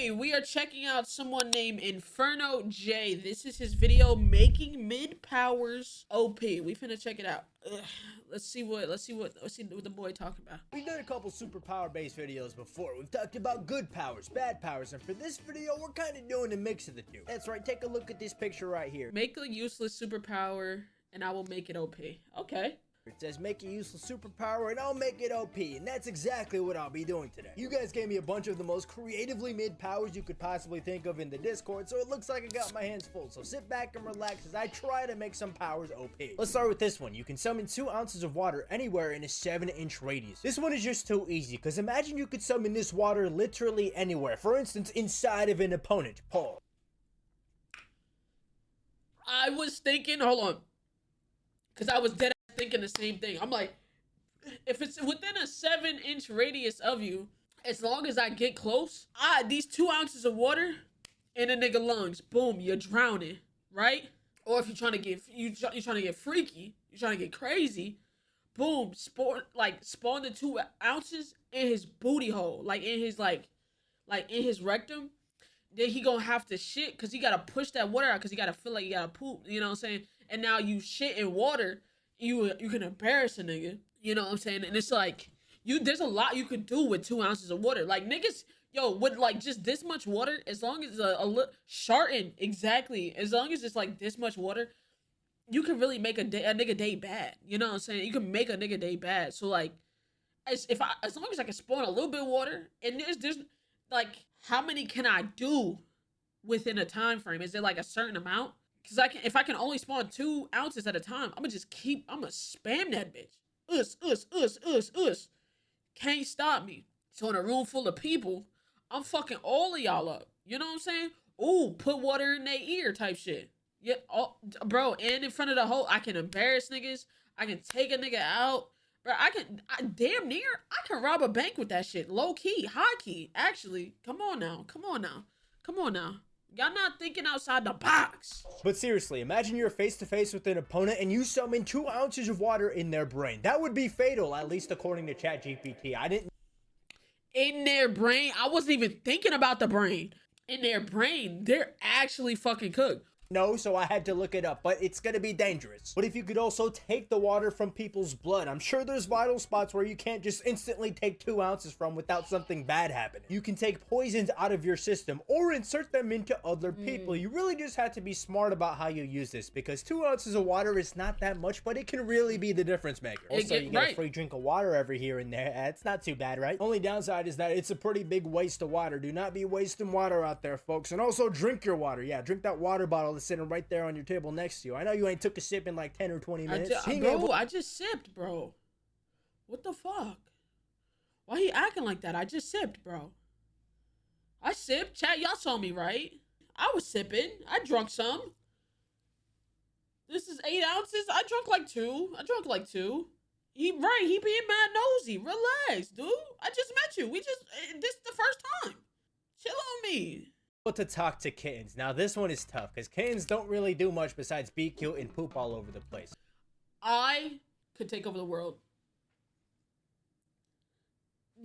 Today, we are checking out someone named Inferno J. This is his video making mid powers OP. We finna check it out. Ugh. Let's see what the boy talking about. We've done a couple superpower based videos before. We've talked about good powers, bad powers, and for this video, we're kind of doing a mix of the two. That's right, take a look at this picture right here. Make a useless superpower, and I will make it OP. Okay. It says make a useless superpower and I'll make it OP, and that's exactly what I'll be doing today. You guys gave me a bunch of the most creatively mid powers you could possibly think of in the Discord, so it looks like I got my hands full. So sit back and relax as I try to make some powers OP. Let's start with this one. You can summon 2 ounces of water anywhere in a 7-inch radius. This one is just too easy, because imagine you could summon this water literally anywhere. For instance, inside of an opponent. Paul. I was thinking, hold on, because I was dead thinking the same thing. I'm like, if it's within a 7-inch radius of you, as long as I get close, these 2 ounces of water in a nigga lungs, boom, you're drowning, right? Or if you're trying to get freaky, you're trying to get crazy, boom, spawn the 2 ounces in his booty hole, like in his in his rectum. Then he gonna have to shit because he gotta push that water out because he gotta feel like he gotta poop. You know what I'm saying? And now you shit in water. You can embarrass a nigga, you know what I'm saying? And it's like, there's a lot you could do with 2 ounces of water. Like, niggas, yo, with like just this much water, as long as a little sharten, exactly, as long as it's like this much water, you can really make a nigga day bad. You know what I'm saying? You can make a nigga day bad. So like, as long as I can spawn a little bit of water, and there's like, how many can I do within a time frame? Is there like a certain amount? Cause if I can only spawn 2 ounces at a time, I'm gonna spam that bitch. Can't stop me. So in a room full of people, I'm fucking all of y'all up. You know what I'm saying? Ooh, put water in their ear type shit. Yeah, bro, and in front of the whole, I can embarrass niggas. I can take a nigga out. Bro, I damn near, I can rob a bank with that shit. Low key, high key, actually. Come on now. Y'all not thinking outside the box. But seriously, imagine you're face to face with an opponent and you summon 2 ounces of water in their brain. That would be fatal, at least according to ChatGPT. In their brain? I wasn't even thinking about the brain. In their brain, they're actually fucking cooked. No, so I had to look it up, but it's gonna be dangerous. But if you could also take the water from people's blood, I'm sure there's vital spots where you can't just instantly take 2 ounces from without something bad happening. You can take poisons out of your system or insert them into other people. You really just have to be smart about how you use this, because 2 ounces of water is not that much, but it can really be the difference maker. Also, you get a free drink of water every here and there. It's not too bad, right? Only downside is that it's a pretty big waste of water. Do not be wasting water out there, folks. And also drink your water. Yeah, drink that water bottle that's sitting right there on your table next to you. I know you ain't took a sip in like 10 or 20 minutes. I just sipped, bro. What the fuck? Why he acting like that? I just sipped, bro. I sipped. Chat, y'all saw me, right? I was sipping. I drunk some. This is 8 ounces. I drunk like 2. He being mad nosy. Relax, dude. I just met you. This is the first time. Chill on me. To talk to kittens. Now this one is tough because kittens don't really do much besides be cute and poop all over the place. I could take over the world.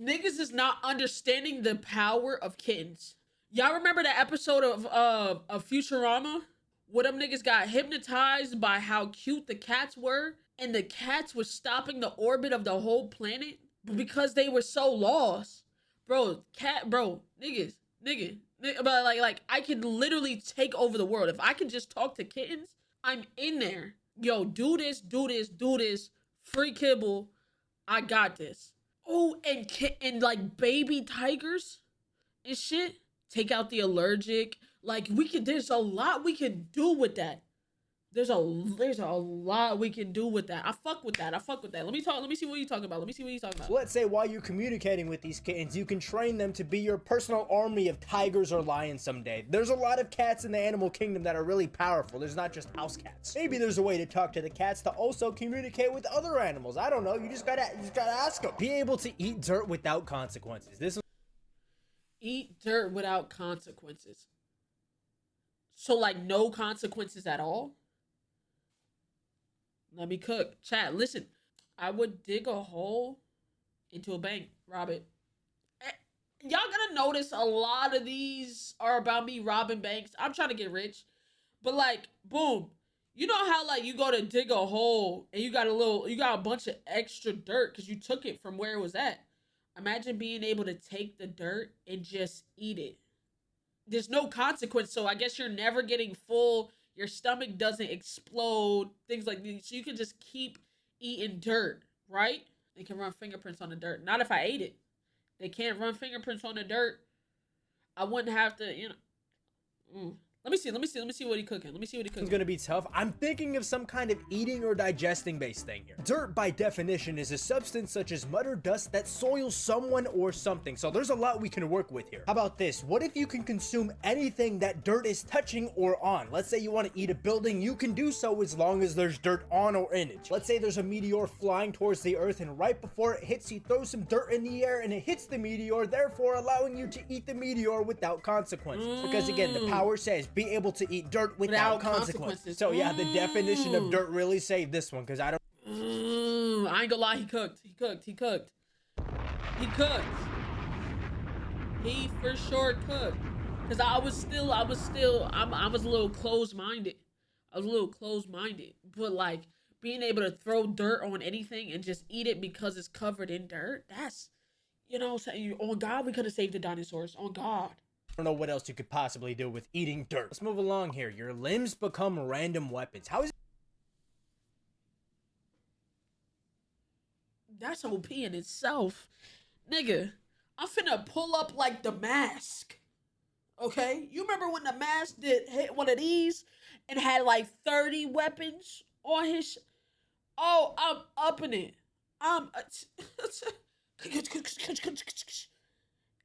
Niggas is not understanding the power of kittens. Y'all remember that episode of Futurama where them niggas got hypnotized by how cute the cats were, and the cats were stopping the orbit of the whole planet because they were so lost. Nigga. But like I can literally take over the world. If I can just talk to kittens, I'm in there. Yo, do this. Free kibble. I got this. Oh, and like baby tigers and shit. Take out the allergic. Like there's a lot we can do with that. There's a lot we can do with that. I fuck with that. Let me see what you talking about. Let's say while you're communicating with these kittens, you can train them to be your personal army of tigers or lions someday. There's a lot of cats in the animal kingdom that are really powerful. There's not just house cats. Maybe there's a way to talk to the cats to also communicate with other animals. I don't know. You just gotta ask them. Be able to eat dirt without consequences. Eat dirt without consequences. So like no consequences at all? Let me cook. Chat, listen. I would dig a hole into a bank, rob it. y'all gonna notice a lot of these are about me robbing banks. I'm trying to get rich. But like, boom. You know how like you go to dig a hole and you got a bunch of extra dirt because you took it from where it was at. Imagine being able to take the dirt and just eat it. There's no consequence, so I guess you're never getting full. Your stomach doesn't explode, things like these. So you can just keep eating dirt, right? They can run fingerprints on the dirt. Not if I ate it. They can't run fingerprints on the dirt. I wouldn't have to, you know. Let me see what he cooking. It's gonna be tough. I'm thinking of some kind of eating or digesting based thing here. Dirt, by definition, is a substance such as mud or dust that soils someone or something. So there's a lot we can work with here. How about this? What if you can consume anything that dirt is touching or on? Let's say you want to eat a building, you can do so as long as there's dirt on or in it. Let's say there's a meteor flying towards the earth, and right before it hits, you throw some dirt in the air and it hits the meteor, therefore allowing you to eat the meteor without consequences. Because again, the power says be able to eat dirt without consequences. So yeah, the definition of dirt really saved this one, because I don't. I ain't gonna lie, he cooked. He for sure cooked. Cause I was a little closed-minded. But like being able to throw dirt on anything and just eat it because it's covered in dirt, that's, you know, saying on God, we could have saved the dinosaurs. On God. I don't know what else you could possibly do with eating dirt. Let's move along here. Your limbs become random weapons. How is it? That's OP in itself. Nigga, I'm finna pull up like the Mask. Okay? You remember when the Mask hit one of these and had like 30 weapons on his... Oh, I'm upping it. And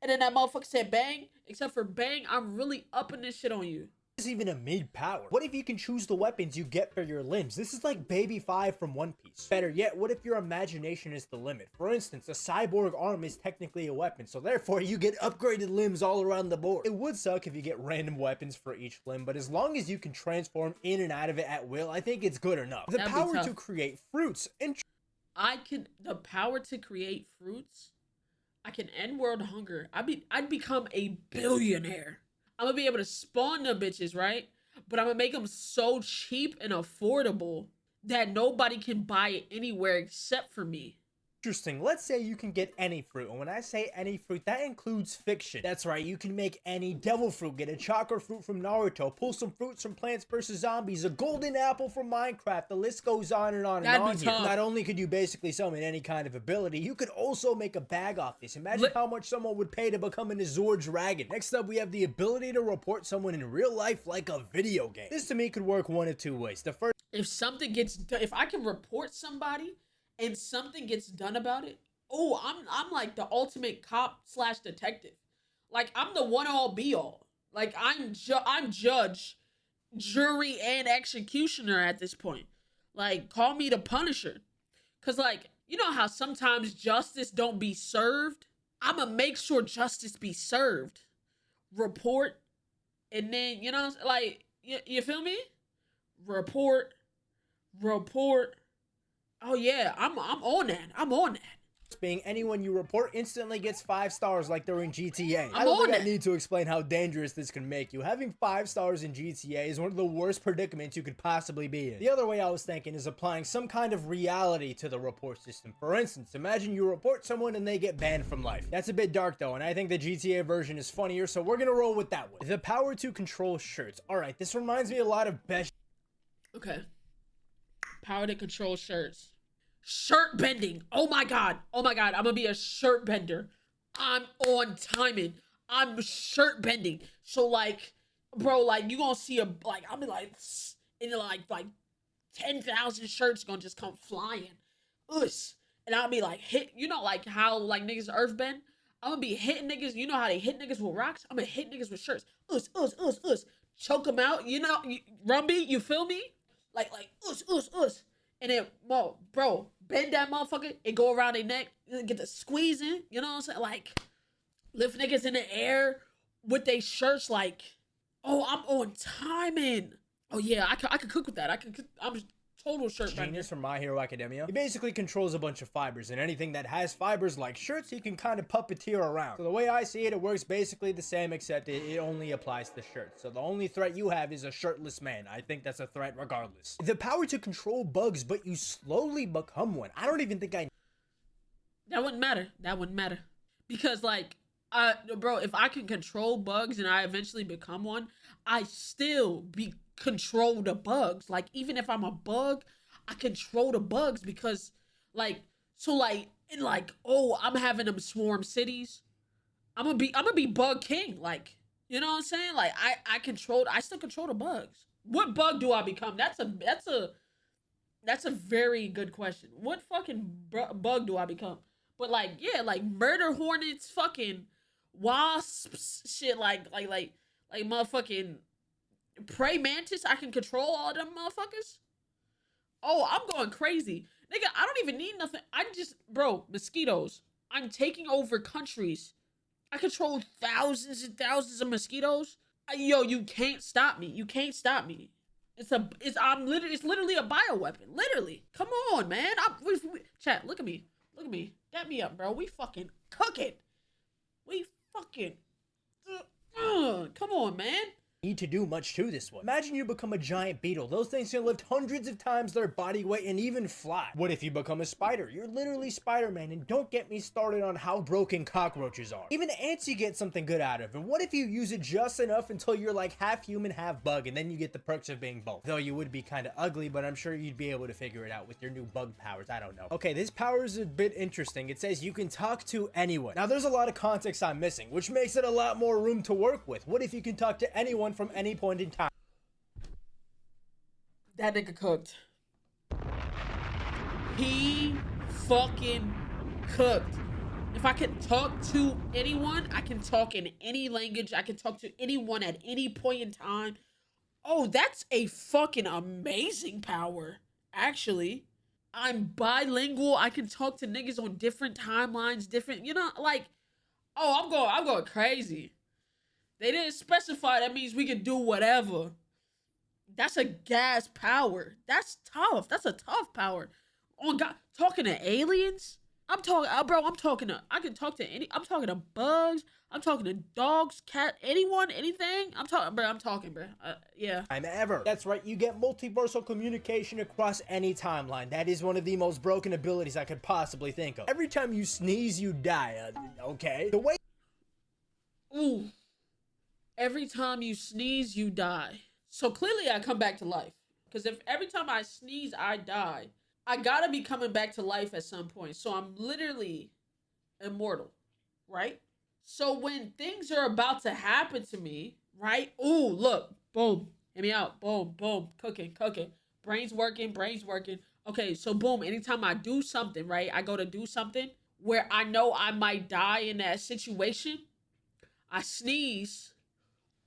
then that motherfucker said bang. Except for bang, I'm really upping this shit on you. This is even a mid-power. What if you can choose the weapons you get for your limbs? This is like Baby 5 from One Piece. Better yet, what if your imagination is the limit? For instance, a cyborg arm is technically a weapon, so therefore you get upgraded limbs all around the board. It would suck if you get random weapons for each limb, but as long as you can transform in and out of it at will, I think it's good enough. The power to create fruits and... The power to create fruits... I can end world hunger. I'd become a billionaire. I'm gonna be able to spawn the bitches, right? But I'm gonna make them so cheap and affordable that nobody can buy it anywhere except for me. Interesting. Let's say you can get any fruit, and when I say any fruit, that includes fiction. That's right, you can make any devil fruit, get a chakra fruit from Naruto, pull some fruits from Plants vs. Zombies, a golden apple from Minecraft, the list goes on and on and on here. Not only could you basically summon any kind of ability, you could also make a bag off this. Imagine how much someone would pay to become an Azure Dragon. Next up, we have the ability to report someone in real life like a video game. This to me could work one of two ways. The first... If I can report somebody and something gets done about it, oh, I'm like the ultimate cop / detective. Like, I'm the one all be all. Like, I'm judge, jury, and executioner at this point. Like, call me the Punisher. Cause like, you know how sometimes justice don't be served? I'ma make sure justice be served. Report, and then, you know, like, you feel me? Report. Oh yeah, I'm on that. Being anyone you report instantly gets 5 stars like they're in GTA. I don't think I need to explain how dangerous this can make you. Having 5 stars in GTA is one of the worst predicaments you could possibly be in. The other way I was thinking is applying some kind of reality to the report system. For instance, imagine you report someone and they get banned from life. That's a bit dark though, and I think the GTA version is funnier, so we're gonna roll with that one. The power to control shirts. Alright, this reminds me a lot of best... Okay. Power to control shirts. Shirt bending. Oh my god. I'm gonna be a shirt bender. I'm on timing. I'm shirt bending. So like, bro, like you gonna see I'll be like, and like 10,000 shirts gonna just come flying. And I'll be like you know, like how like niggas earth bend? I'm gonna be hitting niggas. You know how they hit niggas with rocks? I'm gonna hit niggas with shirts. Choke them out. You know, Rumby, you feel me? Like, and then, bro, bend that motherfucker and go around their neck, get the squeezing, you know what I'm saying? Like, lift niggas in the air with their shirts like, oh, I'm on timing. Oh yeah, I could cook with that. I'm total shirt bender. Genius from My Hero Academia. He basically controls a bunch of fibers, and anything that has fibers like shirts, he can kind of puppeteer around. So the way I see it, it works basically the same, except it only applies to shirts. So the only threat you have is a shirtless man. I think that's a threat regardless. The power to control bugs, but you slowly become one. I don't even think That wouldn't matter. That wouldn't matter. Because, like, bro, if I can control bugs and I eventually become one, I still control the bugs. Like, even if I'm a bug, I control the bugs because, like, so, like, in, like, oh, I'm having them swarm cities. I'm gonna be bug king. Like, you know what I'm saying? Like, I still control the bugs. What bug do I become? That's a very good question. What fucking bug do I become? But, like, yeah, like, murder hornets, fucking wasps, shit, like motherfucking prey mantis, I can control all them motherfuckers. Oh, I'm going crazy. Nigga, I don't even need nothing. Bro, mosquitoes. I'm taking over countries. I control thousands and thousands of mosquitoes. Yo, you can't stop me. You can't stop me. It's literally a bioweapon. Literally. Come on, man. Chat, look at me. Look at me. Get me up, bro. We fucking cooking. We fucking... come on, man. need to do much to this one. Imagine you become a giant beetle. Those things can lift hundreds of times their body weight and even fly. What if you become a spider? You're literally Spider-Man, and don't get me started on how broken cockroaches are. Even ants you get something good out of. And what if you use it just enough until you're like half human, half bug, and then you get the perks of being both? Though you would be kind of ugly, but I'm sure you'd be able to figure it out with your new bug powers. I don't know. Okay, this power is a bit interesting. It says you can talk to anyone. Now there's a lot of context I'm missing, which makes it a lot more room to work with. What if you can talk to anyone from any point in time? That nigga cooked. He fucking cooked. If I can talk to anyone, I can talk in any language. I can talk to anyone at any point in time. Oh, that's a fucking amazing power, actually. I'm bilingual. I can talk to niggas on different timelines, different, you know, like, oh, I'm going crazy. They didn't specify. That means we can do whatever. That's a gas power. That's tough. That's a tough power. Oh God, talking to aliens? I'm talking, bro. I can talk to I'm talking to bugs. I'm talking to dogs, cat, anyone, anything. I'm talking, bro. Yeah. Time ever. That's right. You get multiversal communication across any timeline. That is one of the most broken abilities I could possibly think of. Every time you sneeze, you die. Okay. The way. Ooh. Every time you sneeze, you die. So clearly I come back to life. Because if every time I sneeze, I die, I gotta be coming back to life at some point. So I'm literally immortal, right? So when things are about to happen to me, right? Ooh, look, boom, hit me out, boom, boom, cooking. Brain's working. Okay, so boom, anytime I do something, right? I go to do something where I know I might die in that situation, I sneeze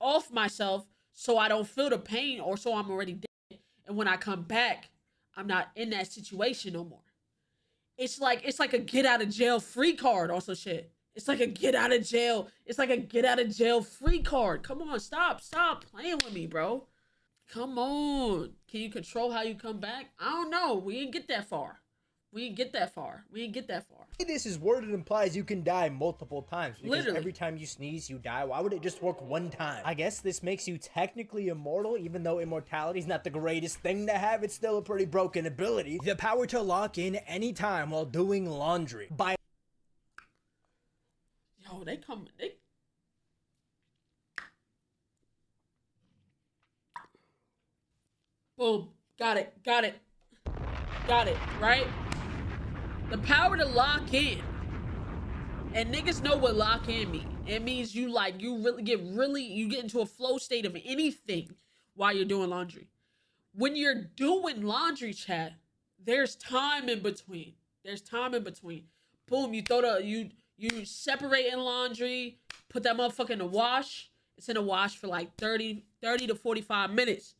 off myself so I don't feel the pain or so I'm already dead. And when I come back, I'm not in that situation no more. It's like a get out of jail free card or some shit. It's like a get out of jail. It's like a get out of jail free card. Come on, stop playing with me, bro. Come on. Can you control how you come back? I don't know. We didn't get that far. This is worded implies you can die multiple times. Because literally. Every time you sneeze, you die. Why would it just work one time? I guess this makes you technically immortal, even though immortality is not the greatest thing to have. It's still a pretty broken ability. The power to lock in any time while doing laundry. Yo, they boom. Got it, right? The power to lock in. And niggas know what lock in mean. It means you get into a flow state of anything while you're doing laundry. When you're doing laundry, chat, there's time in between. Boom, you separate in laundry, put that motherfucker in the wash. It's in the wash for like 30 to 45 minutes.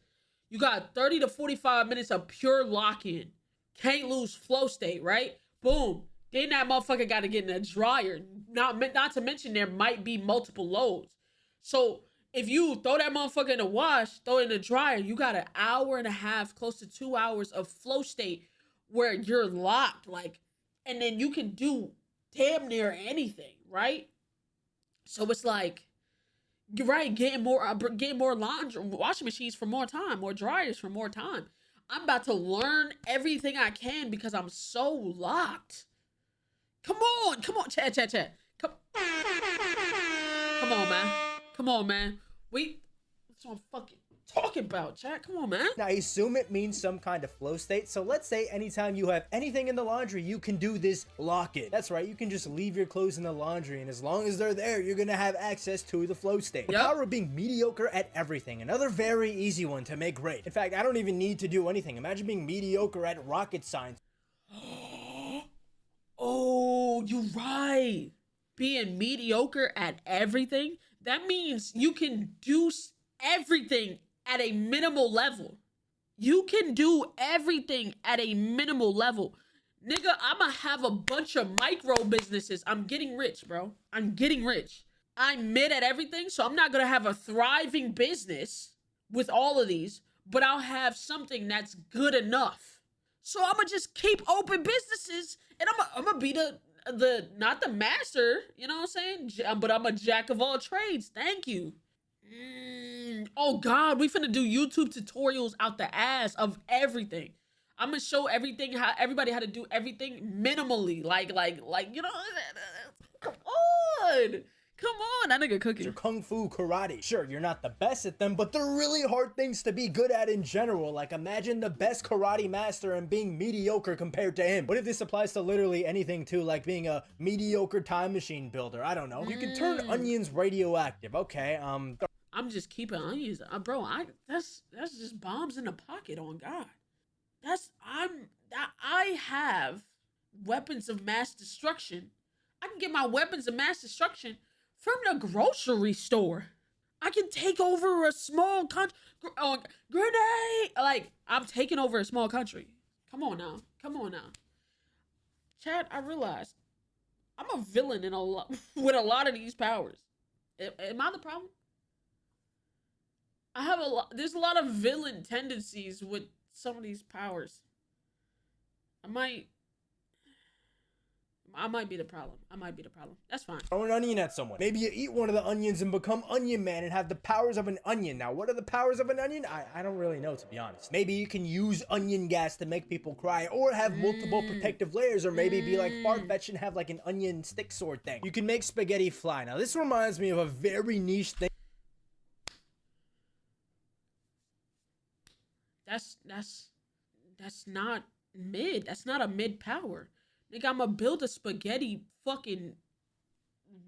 You got 30 to 45 minutes of pure lock-in. Can't lose flow state, right? Boom. Then that motherfucker got to get in a dryer. Not to mention there might be multiple loads. So If you throw that motherfucker in the wash, throw it in the dryer, you got an hour and a half, close to 2 hours of flow state where you're locked, like, and then you can do damn near anything, right? So it's like, you're right, getting more laundry, washing machines for more time, more dryers for more time. I'm about to learn everything I can because I'm so locked. Come on, chat. Come on, man. Come on, man. Wait, that's what I'm fucking talking about, chat. Come on, man. Now, I assume it means some kind of flow state. So let's say anytime you have anything in the laundry, you can do this lock it. That's right. You can just leave your clothes in the laundry, and as long as they're there, you're going to have access to the flow state. The power of being mediocre at everything. Another very easy one to make great. In fact, I don't even need to do anything. Imagine being mediocre at rocket science. Oh, you're right. Being mediocre at everything, that means you can do everything at a minimal level. You can do everything at a minimal level. Nigga, I'ma have a bunch of micro businesses. I'm getting rich, bro. I'm getting rich. I'm mid at everything, so I'm not gonna have a thriving business with all of these, but I'll have something that's good enough. So I'ma just keep open businesses, and I'm gonna be the not the master, you know what I'm saying? But I'm a jack of all trades. Thank you. Oh God, we finna do YouTube tutorials out the ass of everything. I'm gonna show everybody how to do everything minimally. Like, you know, come on. Come on, that nigga cooking. Your kung fu, karate. Sure, you're not the best at them, but they're really hard things to be good at in general. Like, imagine the best karate master and being mediocre compared to him. What if this applies to literally anything too, like being a mediocre time machine builder? I don't know. You can turn onions radioactive. Okay, I'm just keeping onions, bro. That's just bombs in the pocket. On God, I have weapons of mass destruction. I can get my weapons of mass destruction from the grocery store. I can take over a small country. Grenade! Like, I'm taking over a small country. Come on now. Chad, I realized I'm a villain with a lot of these powers. Am I the problem? There's a lot of villain tendencies with some of these powers. I might be the problem. That's fine. Throw an onion at someone. Maybe you eat one of the onions and become Onion Man and have the powers of an onion. Now, what are the powers of an onion? I don't really know, to be honest. Maybe you can use onion gas to make people cry, or have multiple protective layers, or maybe be like Farfetch and have like an onion stick sword thing. You can make spaghetti fly. Now, this reminds me of a very niche thing. That's not mid. That's not a mid power. Nigga, I'm gonna build a spaghetti fucking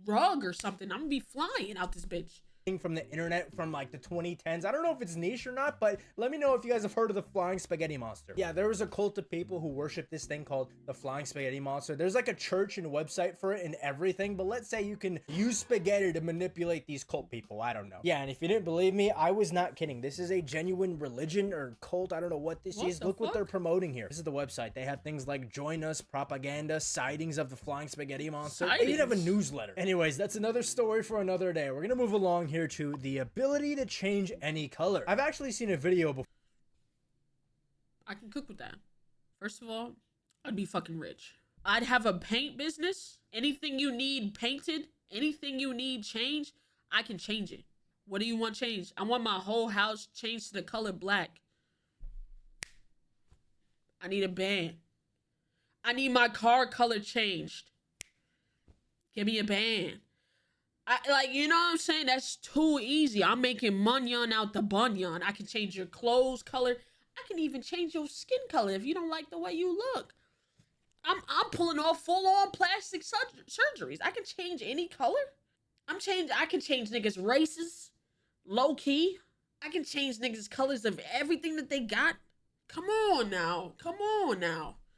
rug or something. I'm gonna be flying out this bitch. From the internet from like the 2010s. I don't know if it's niche or not, but let me know if you guys have heard of the flying spaghetti monster. Yeah, there was a cult of people who worship this thing called the flying spaghetti monster. There's like a church and website for it and everything, but let's say you can use spaghetti to manipulate these cult people. I don't know. Yeah, and if you didn't believe me, I was not kidding. This is a genuine religion or cult. I don't know what this is. Look what they're promoting here. This is the website. They have things like join us, propaganda, sightings of the flying spaghetti monster. They even have a newsletter. Anyways, that's another story for another day. We're gonna move along here to the ability to change any color. I've actually seen a video before. I can cook with that. First of all, I'd be fucking rich. I'd have a paint business. Anything you need painted, anything you need changed, I can change it. What do you want changed? I want my whole house changed to the color black. I need a band. I need my car color changed. Give me a band. You know what I'm saying? That's too easy. I'm making munyon out the bunyon. I can change your clothes color. I can even change your skin color if you don't like the way you look. I'm pulling off full-on plastic surgeries. I can change any color. I can change niggas' races, low-key. I can change niggas' colors of everything that they got. Come on now.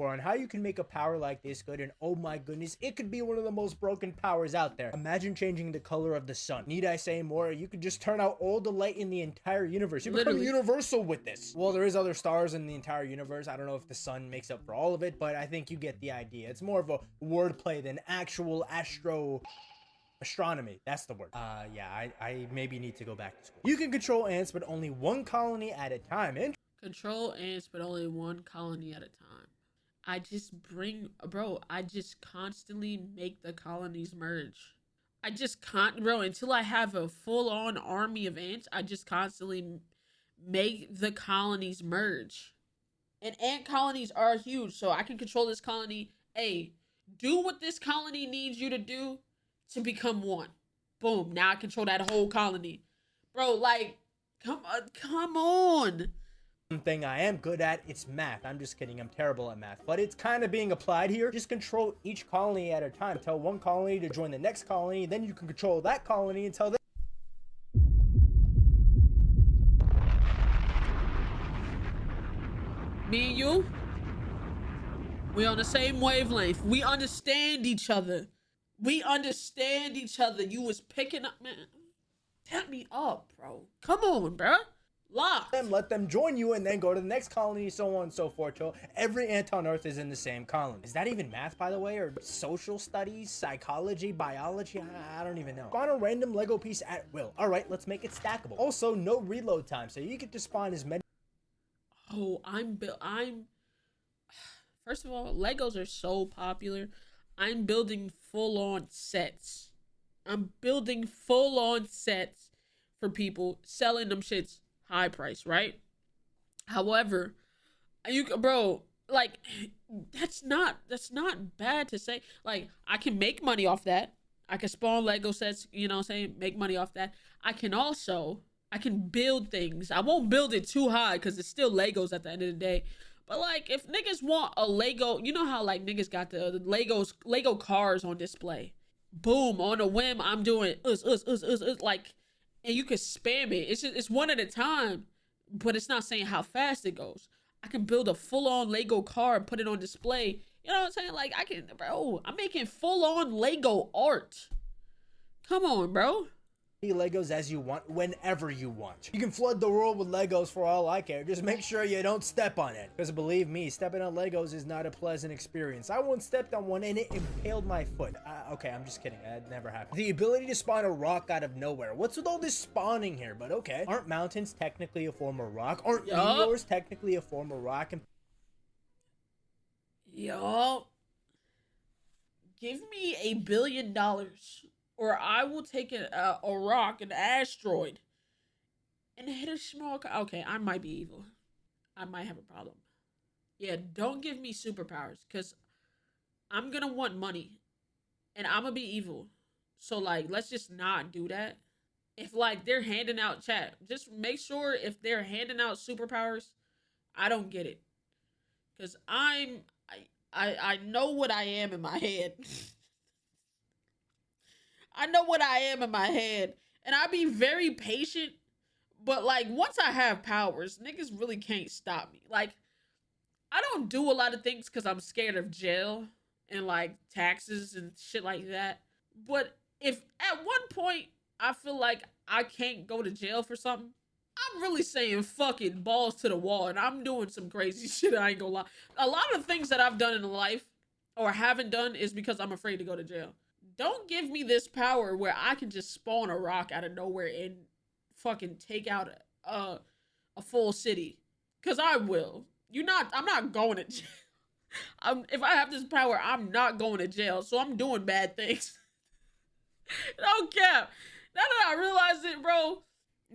On how you can make a power like this good, and oh my goodness, it could be one of the most broken powers out there. Imagine changing the color of the sun. Need I say more? You could just turn out all the light in the entire universe. You become universal with this. Well, there is other stars in the entire universe. I don't know if the sun makes up for all of it, but I think you get the idea. It's more of a wordplay than actual Astronomy, that's the word. Yeah, I maybe need to go back to school. You can control ants, but only one colony at a time. Control ants, but only one colony at a time. I just constantly make the colonies merge. Bro, until I have a full-on army of ants, I just constantly make the colonies merge. And ant colonies are huge, so I can control this colony. Hey, do what this colony needs you to do to become one. Boom, now I control that whole colony. Bro, like, come on. One thing I am good at, it's math. I'm just kidding, I'm terrible at math. But it's kind of being applied here. Just control each colony at a time. Tell one colony to join the next colony, then you can control that colony until they... Me and you, we on the same wavelength. We understand each other. You was picking up, man. Tap me up, bro. Come on, bro. Lock. Let them join you and then go to the next colony, so on and so forth till every ant on Earth is in the same colony. Is that even math, by the way, or social studies, psychology, biology? I don't even know. Spawn a random Lego piece at will. All right, let's make it stackable. Also, no reload time, so you get to spawn as many... Oh, first of all, Legos are so popular. I'm building full-on sets. For people, selling them shits high price, right? However, that's not bad to say. Like, I can make money off that. I can spawn Lego sets, you know what I'm saying? Make money off that. I can build things. I won't build it too high because it's still Legos at the end of the day. But like, if niggas want a Lego, you know how like niggas got the Lego cars on display. Boom, on a whim, I'm doing like, and you can spam it. It's one at a time, but it's not saying how fast it goes. I can build a full-on Lego car and put it on display. You know what I'm saying? Like, I'm making full-on Lego art. Come on, bro. Legos as you want, whenever you want. You can flood the world with Legos for all I care. Just make sure you don't step on it. Because believe me, stepping on Legos is not a pleasant experience. I once stepped on one and it impaled my foot. Okay, I'm just kidding. That never happened. The ability to spawn a rock out of nowhere. What's with all this spawning here? But okay. Aren't mountains technically a form of rock? Aren't meteors technically a form of rock? Yup. Give me $1 billion. Or I will take a rock, an asteroid, and hit a small... Okay, I might be evil. I might have a problem. Yeah, don't give me superpowers, because I'm going to want money, and I'm going to be evil. So, like, let's just not do that. If, like, they're handing out... Chat, just make sure if they're handing out superpowers, I don't get it. Because I know what I am in my head. I know what I am in my head. And I be very patient. But, like, once I have powers, niggas really can't stop me. Like, I don't do a lot of things because I'm scared of jail and, like, taxes and shit like that. But if at one point I feel like I can't go to jail for something, I'm really saying fucking balls to the wall. And I'm doing some crazy shit, I ain't gonna lie. A lot of things that I've done in life or haven't done is because I'm afraid to go to jail. Don't give me this power where I can just spawn a rock out of nowhere and fucking take out a full city. Cause I will. I'm not going to jail. If I have this power, I'm not going to jail. So I'm doing bad things. Don't cap. Now that I realize it, bro,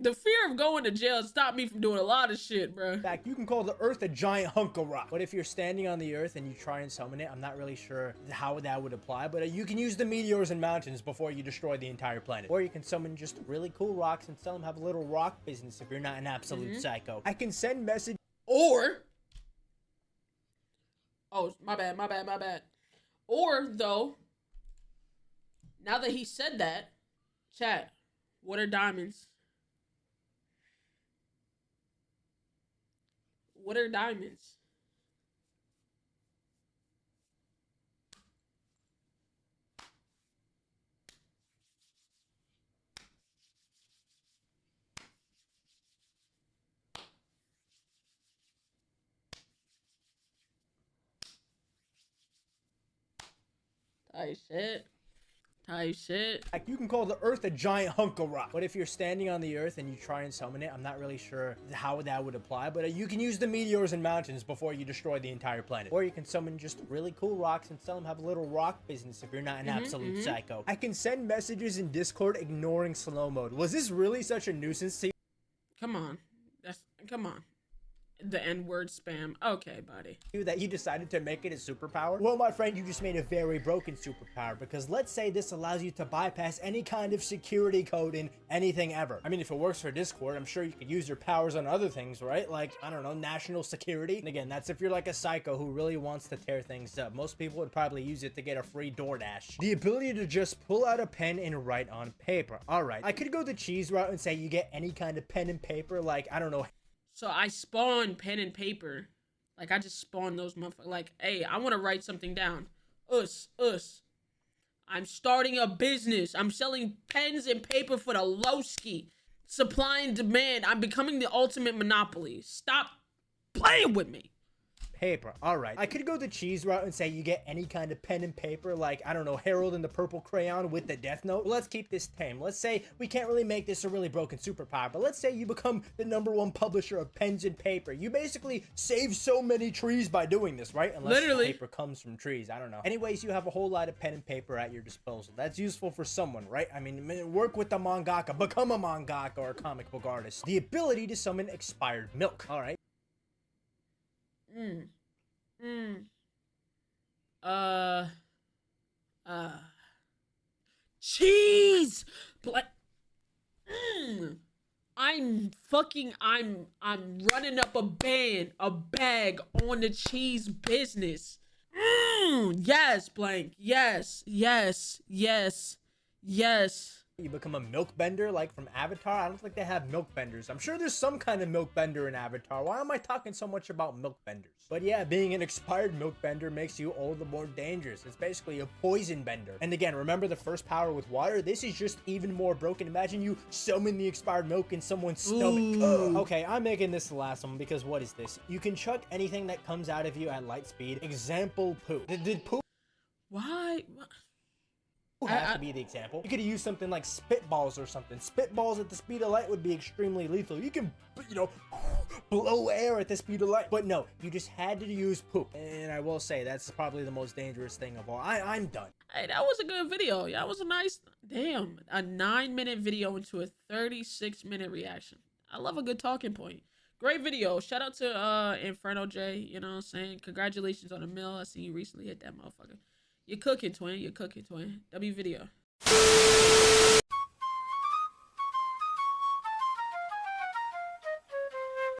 the fear of going to jail stopped me from doing a lot of shit, bro. In fact, you can call the Earth a giant hunk of rock. But if you're standing on the Earth and you try and summon it, I'm not really sure how that would apply. But you can use the meteors and mountains before you destroy the entire planet. Or you can summon just really cool rocks and sell them, have a little rock business if you're not an absolute psycho. I can send messages. Or... Oh, my bad. Or, though, now that he said that, chat, what are diamonds? What are diamonds? Tight Type shit. Like, you can call the earth a giant hunk of rock. But if you're standing on the earth and you try and summon it, I'm not really sure how that would apply, but you can use the meteors and mountains before you destroy the entire planet. Or you can summon just really cool rocks and sell them, have a little rock business if you're not an absolute psycho. I can send messages in Discord ignoring slow mode. Was this really such a nuisance to you? Come on. Come on. The N-word spam. Okay, buddy. That you decided to make it a superpower? Well, my friend, you just made a very broken superpower, because let's say this allows you to bypass any kind of security code in anything ever. I mean, if it works for Discord, I'm sure you could use your powers on other things, right? Like, I don't know, national security. And again, that's if you're like a psycho who really wants to tear things up. Most people would probably use it to get a free DoorDash. The ability to just pull out a pen and write on paper. All right, I could go the cheese route and say you get any kind of pen and paper, like, I don't know. So I spawn pen and paper. Like, I just spawn those motherfuckers. Like, hey, I want to write something down. Us. I'm starting a business. I'm selling pens and paper for the lowski. Supply and demand. I'm becoming the ultimate monopoly. Stop playing with me. Paper. All right. I could go the cheese route and say you get any kind of pen and paper, like, I don't know, Harold and the Purple Crayon with the Death Note. But let's keep this tame. Let's say we can't really make this a really broken superpower, but let's say you become the #1 publisher of pens and paper. You basically save so many trees by doing this, right? Unless literally the paper comes from trees. I don't know. Anyways, you have a whole lot of pen and paper at your disposal. That's useful for someone, right? I mean, work with the mangaka, become a mangaka or a comic book artist. The ability to summon expired milk. All right. Cheese! I'm running up a bag on the cheese business. Yes, blank. Yes. You become a milk bender, like from Avatar. I don't think they have milk benders. I'm sure there's some kind of milk bender in Avatar. Why am I talking so much about milk benders? But yeah, being an expired milk bender makes you all the more dangerous. It's basically a poison bender. And again, remember the first power with water? This is just even more broken. Imagine you summon the expired milk in someone's stomach. Okay, I'm making this the last one because what is this? You can chuck anything that comes out of you at light speed. Example, poop. Did poop? Why? Has to be the example. You could use something like spitballs or something. Spitballs at the speed of light would be extremely lethal. You can, you know, blow air at the speed of light. But no, you just had to use poop. And I will say, that's probably the most dangerous thing of all. I'm done. Hey, that was a good video. Yeah, that was a nice, damn, a 9-minute video into a 36-minute reaction. I love a good talking point. Great video. Shout out to Inferno J, you know what I'm saying? Congratulations on the mill. I see you recently hit that motherfucker. You're cooking, twin. You're cooking, twin. W video.